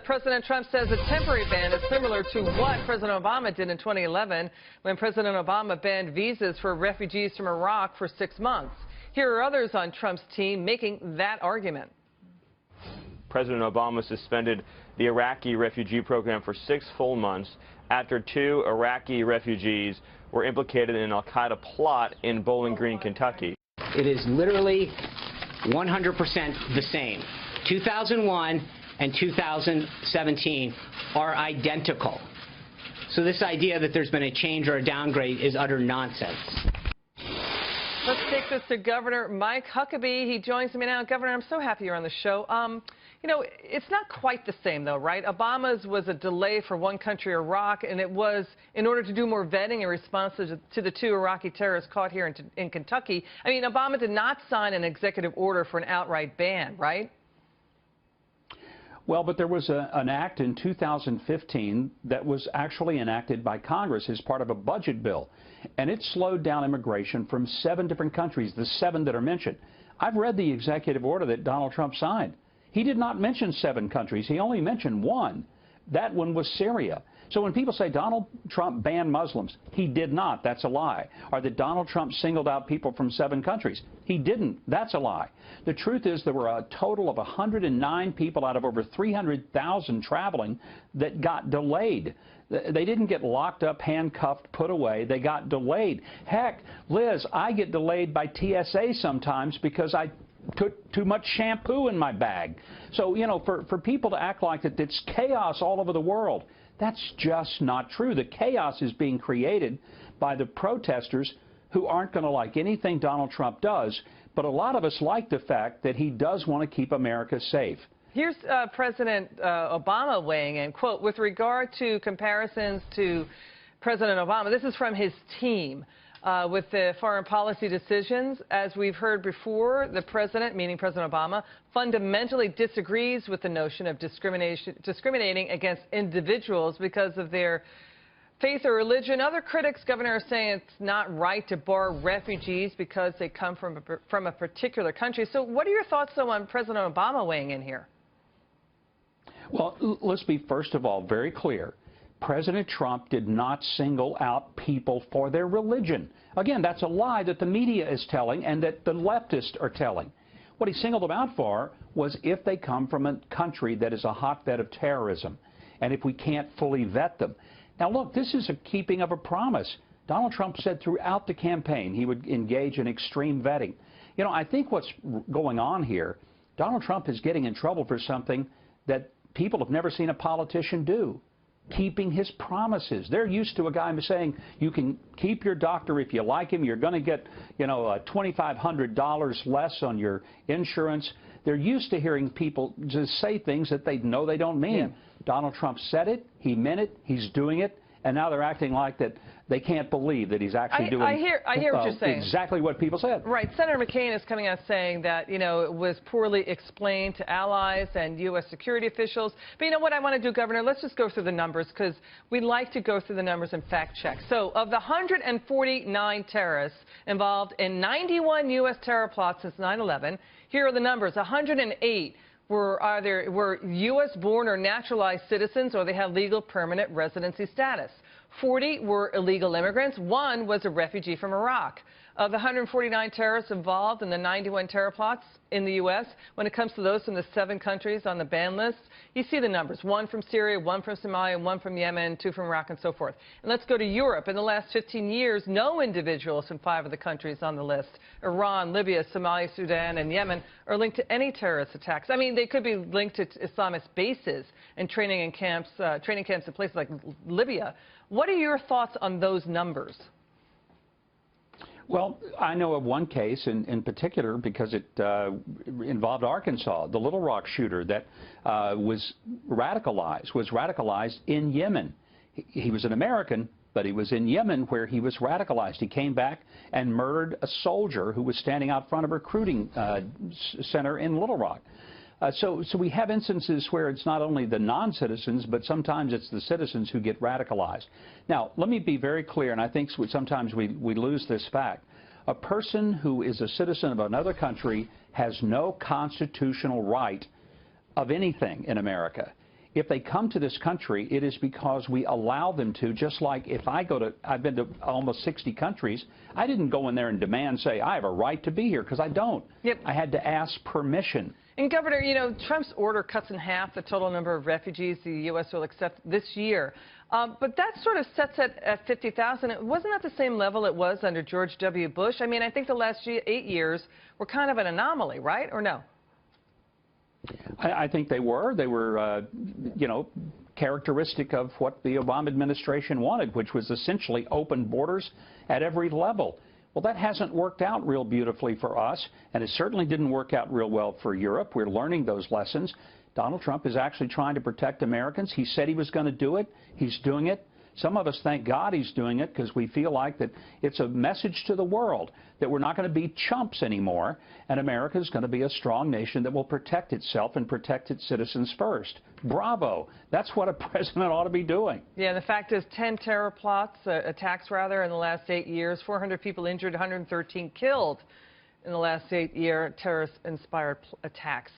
President Trump says a temporary ban is similar to what President Obama did in 2011 when President Obama banned visas for refugees from Iraq for 6 months. Here are others on Trump's team making that argument. President Obama suspended the Iraqi refugee program for 6 full months after 2 Iraqi refugees were implicated in an al-Qaeda plot in Bowling Green, Kentucky. It is literally 100% the same. 2001 and 2017 are identical. So this idea that there's been a change or a downgrade is utter nonsense. Let's take this to Governor Mike Huckabee. He joins me now. Governor, I'm so happy you're on the show. You know, it's not quite the same, though, right? Obama's was a delay for one country, Iraq, and it was in order to do more vetting in response to the 2 Iraqi terrorists caught here in Kentucky. I mean, Obama did not sign an executive order for an outright ban, right? Well, but there was an act in 2015 that was actually enacted by Congress as part of a budget bill, and it slowed down immigration from 7 different countries, the 7 that are mentioned. I've read the executive order that Donald Trump signed. He did not mention 7 countries. He only mentioned 1. That one was Syria. So when people say Donald Trump banned Muslims, he did not. That's a lie. Or that Donald Trump singled out people from 7 countries. He didn't. That's a lie. The truth is there were a total of 109 people out of over 300,000 traveling that got delayed. They didn't get locked up, handcuffed, put away. They got delayed. Heck, Liz, I get delayed by TSA sometimes because I took too much shampoo in my bag. So, you know, for people to act like that it's chaos all over the world, that's just not true. The chaos is being created by the protesters who aren't going to like anything Donald Trump does, but a lot of us like the fact that he does want to keep America safe. Here's President Obama weighing in, quote, with regard to comparisons to President Obama, this is from his team. With the foreign policy decisions, as we've heard before, the president, meaning President Obama, fundamentally disagrees with the notion of discriminating against individuals because of their faith or religion. Other critics, Governor, are saying it's not right to bar refugees because they come from a particular country. So what are your thoughts, though, on President Obama weighing in here? Well, let's be, first of all, very clear. President Trump did not single out people for their religion. Again, that's a lie that the media is telling and that the leftists are telling. What he singled them out for was if they come from a country that is a hotbed of terrorism and if we can't fully vet them. Now, look, this is a keeping of a promise. Donald Trump said throughout the campaign he would engage in extreme vetting. You know, I think what's going on here, Donald Trump is getting in trouble for something that people have never seen a politician do. Keeping his promises. They're used to a guy saying you can keep your doctor if you like him. You're going to get, you know, $2,500 less on your insurance. They're used to hearing people just say things that they know they don't mean. Yeah. Donald Trump said it. He meant it. He's doing it. And now they're acting like that they can't believe that he's actually doing I hear what you're saying. Exactly what people said. Right. Senator McCain is coming out saying that, you know, it was poorly explained to allies and U.S. security officials. But you know what I want to do, Governor? Let's just go through the numbers because we like to go through the numbers and fact check. So of the 149 terrorists involved in 91 U.S. terror plots since 9/11, here are the numbers. 108 were either U.S.-born or naturalized citizens or they had legal permanent residency status. 40 were illegal immigrants. 1 was a refugee from Iraq. Of the 149 terrorists involved in the 91 terror plots in the U.S., when it comes to those from the 7 countries on the ban list, you see the numbers. 1 from Syria, 1 from Somalia, 1 from Yemen, 2 from Iraq, and so forth. And let's go to Europe. In the last 15 years, no individuals from 5 of the countries on the list, Iran, Libya, Somalia, Sudan, and Yemen, are linked to any terrorist attacks. I mean, they could be linked to Islamist bases and training camps in places like Libya. What are your thoughts on those numbers? Well, I know of one case in particular because it involved Arkansas, the Little Rock shooter that was radicalized in Yemen. He was an American, but he was in Yemen where he was radicalized. He came back and murdered a soldier who was standing out front of a recruiting center in Little Rock. So we have instances where it's not only the non-citizens, but sometimes it's the citizens who get radicalized. Now, let me be very clear, and I think sometimes we lose this fact. A person who is a citizen of another country has no constitutional right of anything in America. if they come to this country, it is because we allow them to, just like if I've been to almost 60 countries, I didn't go in there and demand, say, I have a right to be here, because I don't. Yep. I had to ask permission. And Governor, you know, Trump's order cuts in half the total number of refugees the U.S. will accept this year. But that sort of sets it at 50,000. It wasn't at the same level it was under George W. Bush. I mean, I think the last 8 years were kind of an anomaly, right? Or no? I think they were. They were, you know, characteristic of what the Obama administration wanted, which was essentially open borders at every level. Well, that hasn't worked out real beautifully for us, and it certainly didn't work out real well for Europe. We're learning those lessons. Donald Trump is actually trying to protect Americans. He said he was going to do it. He's doing it. Some of us thank God he's doing it because we feel like that it's a message to the world that we're not going to be chumps anymore, and America is going to be a strong nation that will protect itself and protect its citizens first. Bravo. That's what a president ought to be doing. Yeah, the fact is 10 terror attacks in the last 8 years, 400 people injured, 113 killed in the last 8 years, terrorist-inspired attacks.